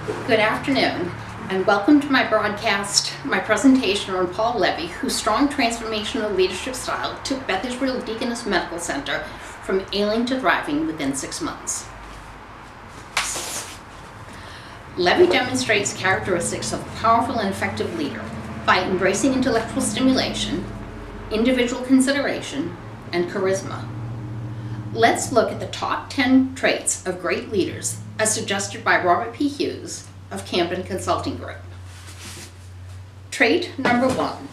Good afternoon, and welcome to my presentation on Paul Levy, whose strong transformational leadership style took Beth Israel Deaconess Medical Center from ailing to thriving within 6 months. Levy demonstrates characteristics of a powerful and effective leader by embracing intellectual stimulation, individual consideration, and charisma. Let's look at the top 10 traits of great leaders as suggested by Robert P. Hughes of Camden Consulting Group. Trait number 1,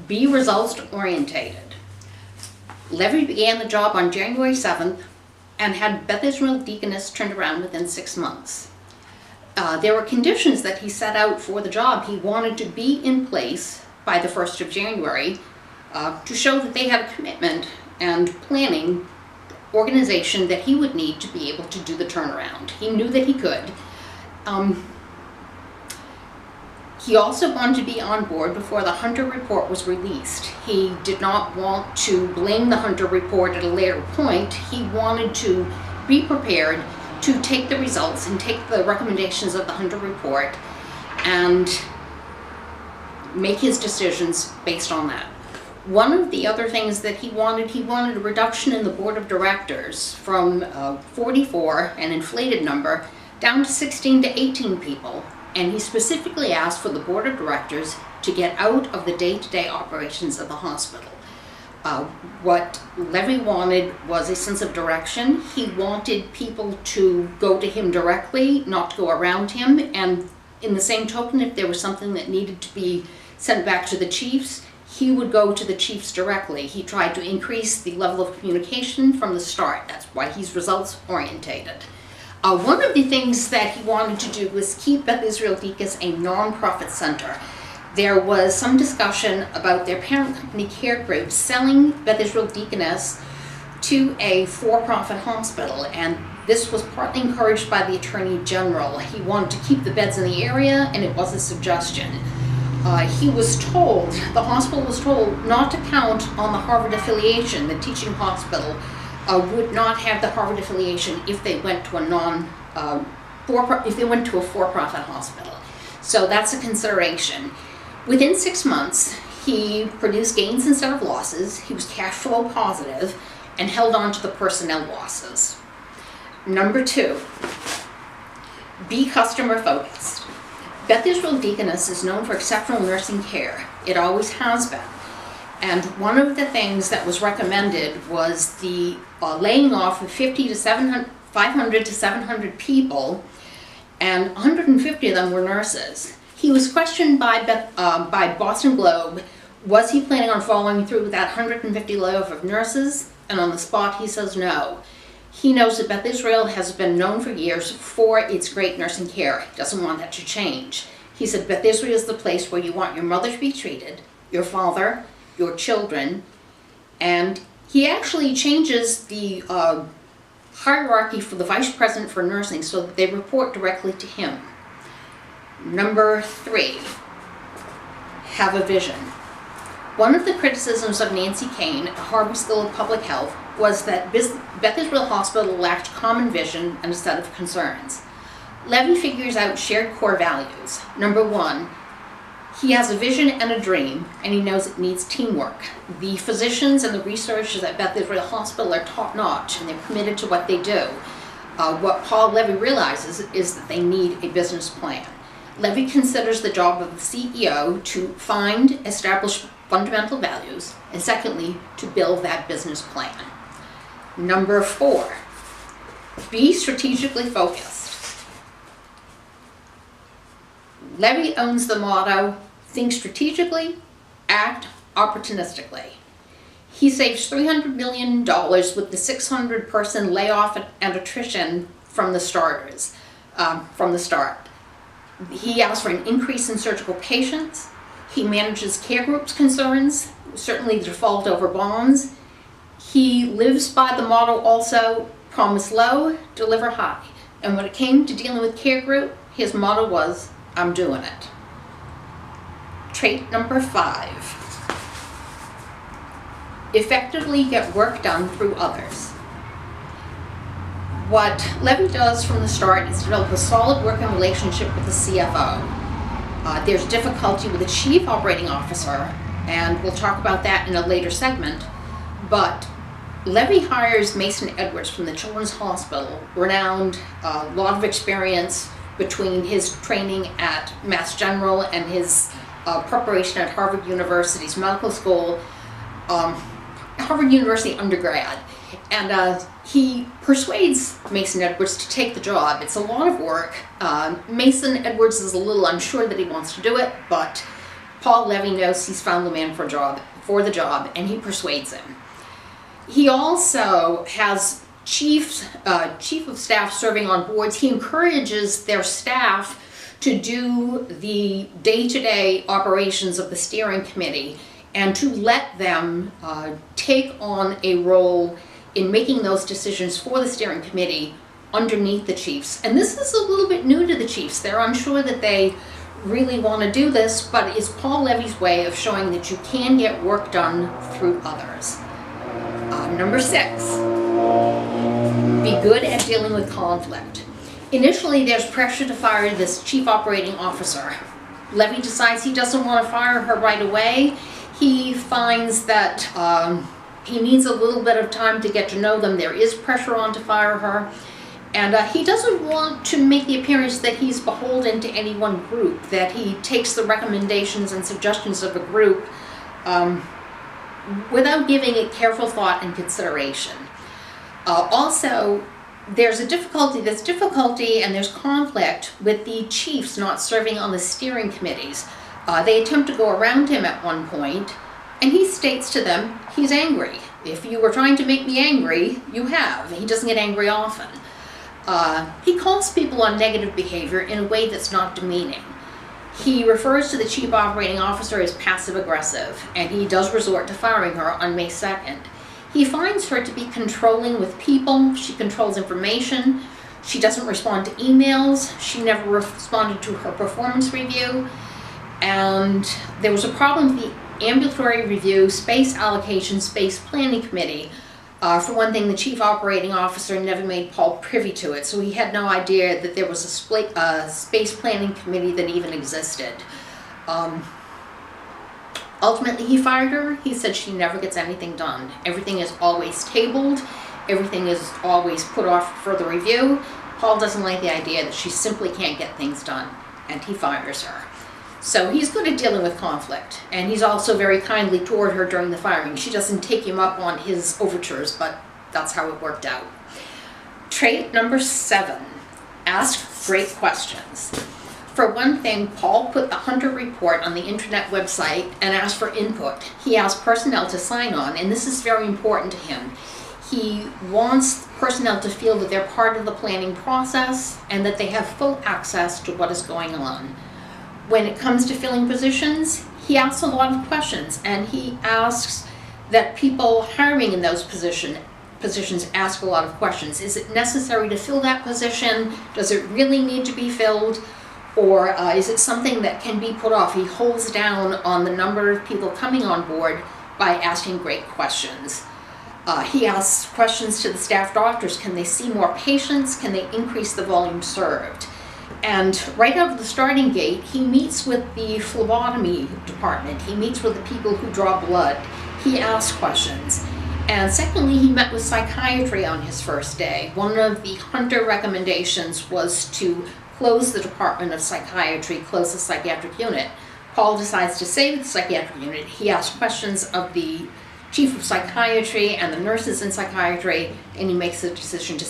be results-orientated. Levy began the job on January 7th and had Beth Israel Deaconess turned around within 6 months. There were conditions that he set out for the job. He wanted to be in place by the 1st of January to show that they had a commitment and planning organization that he would need to be able to do the turnaround. He knew that he could. He also wanted to be on board before the Hunter report was released. He did not want to blame the Hunter report at a later point. He wanted to be prepared to take the results and take the recommendations of the Hunter report and make his decisions based on that. One of the other things that he wanted a reduction in the board of directors from 44, an inflated number, down to 16 to 18 people. And he specifically asked for the board of directors to get out of the day-to-day operations of the hospital. What Levy wanted was a sense of direction. He wanted people to go to him directly, not to go around him. And in the same token, if there was something that needed to be sent back to the chiefs, he would go to the chiefs directly. He tried to increase the level of communication from the start. That's why he's results-orientated. One of the things that he wanted to do was keep Beth Israel Deaconess a non-profit center. There was some discussion about their parent company Care Group selling Beth Israel Deaconess to a for-profit hospital, and this was partly encouraged by the Attorney General. He wanted to keep the beds in the area, and it was a suggestion. The hospital was told not to count on the Harvard affiliation. The teaching hospital would not have the Harvard affiliation if they went to a for-profit hospital. So that's a consideration. Within 6 months, he produced gains instead of losses. He was cash flow positive and held on to the personnel losses. Number 2, be customer focused. Beth Israel Deaconess is known for exceptional nursing care. It always has been. And one of the things that was recommended was the laying off of 500 to 700 people, and 150 of them were nurses. He was questioned by Boston Globe, was he planning on following through with that 150 layoff of nurses? And on the spot he says no. He knows that Beth Israel has been known for years for its great nursing care. He doesn't want that to change. He said Beth Israel is the place where you want your mother to be treated, your father, your children, and he actually changes the hierarchy for the vice president for nursing so that they report directly to him. Number 3, have a vision. One of the criticisms of Nancy Kane at Harvard School of Public Health was that Beth Israel Hospital lacked common vision and a set of concerns. Levy figures out shared core values. Number 1, he has a vision and a dream, and he knows it needs teamwork. The physicians and the researchers at Beth Israel Hospital are top-notch, and they're committed to what they do. What Paul Levy realizes is that they need a business plan. Levy considers the job of the CEO to find, establish fundamental values, and secondly, to build that business plan. Number 4, be strategically focused. Levy owns the motto, think strategically, act opportunistically. He saves $300 million with the 600-person layoff and attrition from the start. He asks for an increase in surgical patients. He manages care groups concerns, certainly default over bonds. He lives by the motto also, promise low, deliver high. And when it came to dealing with care group, his motto was, I'm doing it. Trait number 5, effectively get work done through others. What Levy does from the start is develop a solid working relationship with the CFO. There's difficulty with the chief operating officer, and we'll talk about that in a later segment, but Levy hires Mason Edwards from the Children's Hospital, renowned, a lot of experience between his training at Mass General and his preparation at Harvard University's medical school, Harvard University undergrad. And he persuades Mason Edwards to take the job. It's a lot of work. Mason Edwards is a little unsure that he wants to do it, but Paul Levy knows he's found the man for the job, and he persuades him. He also has chief of staff serving on boards. He encourages their staff to do the day-to-day operations of the steering committee and to let them take on a role in making those decisions for the steering committee underneath the chiefs. And this is a little bit new to the chiefs. They're unsure that they really want to do this, but it's Paul Levy's way of showing that you can get work done through others. Number 6, be good at dealing with conflict. Initially, there's pressure to fire this chief operating officer. Levy decides he doesn't want to fire her right away. He finds that he needs a little bit of time to get to know them. There is pressure on to fire her. And he doesn't want to make the appearance that he's beholden to any one group, that he takes the recommendations and suggestions of a group without giving it careful thought and consideration. Also, there's difficulty and there's conflict with the chiefs not serving on the steering committees. They attempt to go around him at one point, and he states to them he's angry. If you were trying to make me angry, you have. He doesn't get angry often. He calls people on negative behavior in a way that's not demeaning. He refers to the chief operating officer as passive-aggressive, and he does resort to firing her on May 2nd. He finds her to be controlling with people. She controls information. She doesn't respond to emails. She never responded to her performance review. And there was a problem with the ambulatory review, space allocation, space planning committee. For one thing, the chief operating officer never made Paul privy to it, so he had no idea that there was a space planning committee that even existed. Ultimately, he fired her. He said she never gets anything done. Everything is always tabled. Everything is always put off for further review. Paul doesn't like the idea that she simply can't get things done, and he fires her. So he's good at dealing with conflict, and he's also very kindly toward her during the firing. She doesn't take him up on his overtures, but that's how it worked out. Trait number 7, ask great questions. For one thing, Paul put the Hunter report on the internet website and asked for input. He asked personnel to sign on, and this is very important to him. He wants personnel to feel that they're part of the planning process and that they have full access to what is going on. When it comes to filling positions, he asks a lot of questions, and he asks that people hiring in those positions ask a lot of questions. Is it necessary to fill that position? Does it really need to be filled? Or is it something that can be put off? He holds down on the number of people coming on board by asking great questions. He asks questions to the staff doctors. Can they see more patients? Can they increase the volume served? And right out of the starting gate, he meets with the phlebotomy department. He meets with the people who draw blood. He asks questions. And secondly, he met with psychiatry on his first day. One of the Hunter recommendations was to close the Department of Psychiatry, close the psychiatric unit. Paul decides to save the psychiatric unit. He asks questions of the chief of psychiatry and the nurses in psychiatry, and he makes the decision to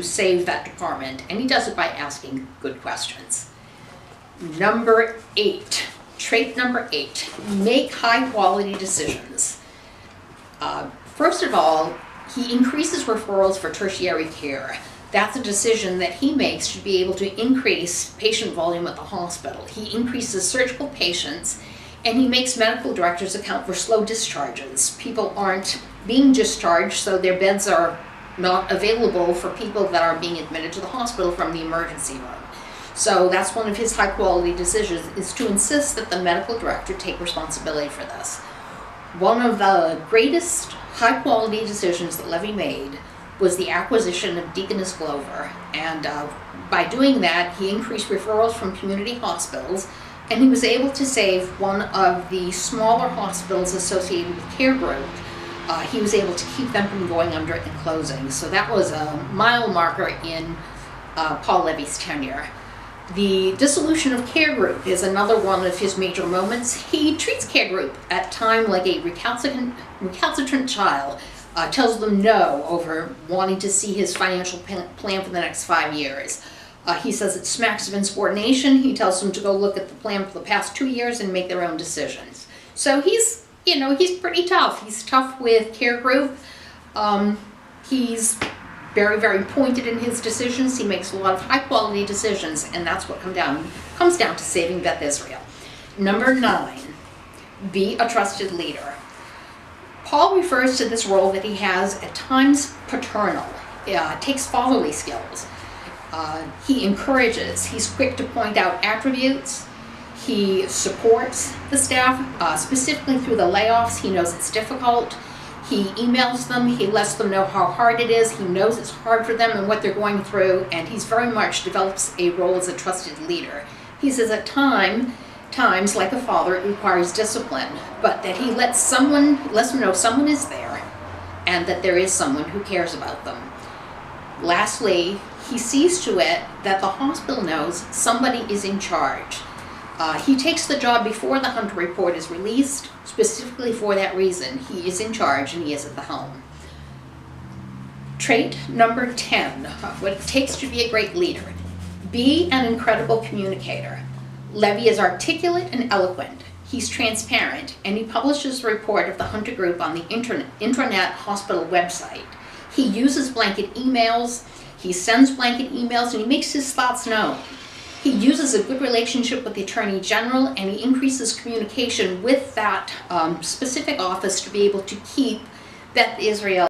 save that department. And he does it by asking good questions. Number 8, trait number 8, make high quality decisions. First of all, he increases referrals for tertiary care. That's a decision that he makes to be able to increase patient volume at the hospital. He increases surgical patients, and he makes medical directors account for slow discharges. People aren't being discharged, so their beds are not available for people that are being admitted to the hospital from the emergency room. So that's one of his high quality decisions, is to insist that the medical director take responsibility for this. One of the greatest high quality decisions that Levy made was the acquisition of Deaconess Glover. And by doing that, he increased referrals from community hospitals, and he was able to save one of the smaller hospitals associated with Care Group. He was able to keep them from going under and closing. So that was a mile marker in Paul Levy's tenure. The dissolution of Care Group is another one of his major moments. He treats Care Group at time like a recalcitrant child, tells them no over wanting to see his financial plan for the next 5 years. He says it smacks of insubordination. He tells them to go look at the plan for the past 2 years and make their own decisions. So he's pretty tough. He's tough with Care Group. He's very, very pointed in his decisions. He makes a lot of high-quality decisions, and that's what comes down to saving Beth Israel. Number 9, be a trusted leader. Paul refers to this role that he has at times paternal. Takes fatherly skills. He encourages. He's quick to point out attributes. He supports the staff, specifically through the layoffs. He knows it's difficult. He emails them, he lets them know how hard it is, he knows it's hard for them and what they're going through, and he's very much develops a role as a trusted leader. He says at times, like a father, it requires discipline, but that he lets them know someone is there and that there is someone who cares about them. Lastly, he sees to it that the hospital knows somebody is in charge. He takes the job before the Hunter report is released, specifically for that reason. He is in charge and he is at the helm. Trait number 10, what it takes to be a great leader. Be an incredible communicator. Levy is articulate and eloquent. He's transparent, and he publishes a report of the Hunter Group on the intranet hospital website. He uses blanket emails, he sends blanket emails, and he makes his thoughts known. He uses a good relationship with the Attorney General, and he increases communication with that specific office to be able to keep Beth Israel